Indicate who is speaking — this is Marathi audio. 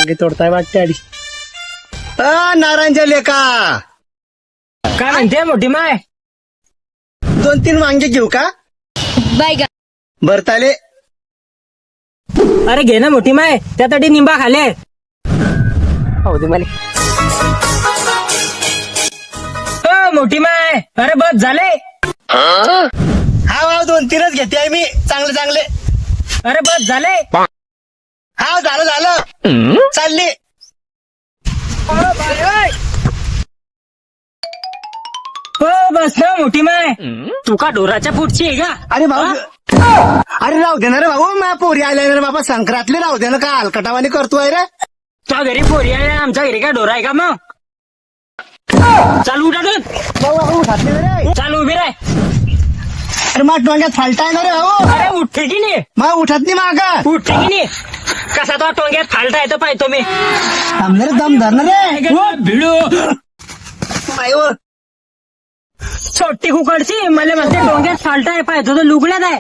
Speaker 1: वांगे तोडताय वाटते आधी. नारायणच्या लेका
Speaker 2: काय म्हणते मोठी माय?
Speaker 1: 2-3 वांगे घेऊ का?
Speaker 3: बाय
Speaker 1: भरताले.
Speaker 2: अरे घे ना मोठी माय, त्यासाठी निंबा खाले.
Speaker 1: हो दे मला.
Speaker 2: मोठी माय, अरे बस झाले.
Speaker 1: हा 2-3च घेते आहे मी, चांगले चांगले.
Speaker 2: अरे बस झाले.
Speaker 1: हा झालं चालली.
Speaker 2: हो बस ना मोठी माय, तू का ढोराच्या पुढची आहे का?
Speaker 1: अरे भाऊ, अरे राहू दे ना रे भाऊ, माझ्या पोरी आल्या ना रे बाबा, संक्रांतले राहू दे ना, का हलकटावानी करतोय रे.
Speaker 2: तुझ्या घरी पोरी आहे, आमच्या घरी काय ढोरा आहे का मग? चालू उठातून,
Speaker 1: भाऊ खाते रे.
Speaker 2: चालू उभी राय.
Speaker 1: अरे मग टोंग्यात फालटा आहे ना रे भाऊ.
Speaker 2: अरे उठते की नाही?
Speaker 1: मग उठत नाही माग.
Speaker 2: उठते की नाही? कसा तो टोंग्यात फालता येतो पाहतो मी.
Speaker 1: थांबले रे, दम धर ना रे.
Speaker 2: भिडू
Speaker 1: बाईओ.
Speaker 2: छोटी कुकडची मला म्हणते टोंग्यात फालता आहे पाहतो तो लुगड्यात आहे.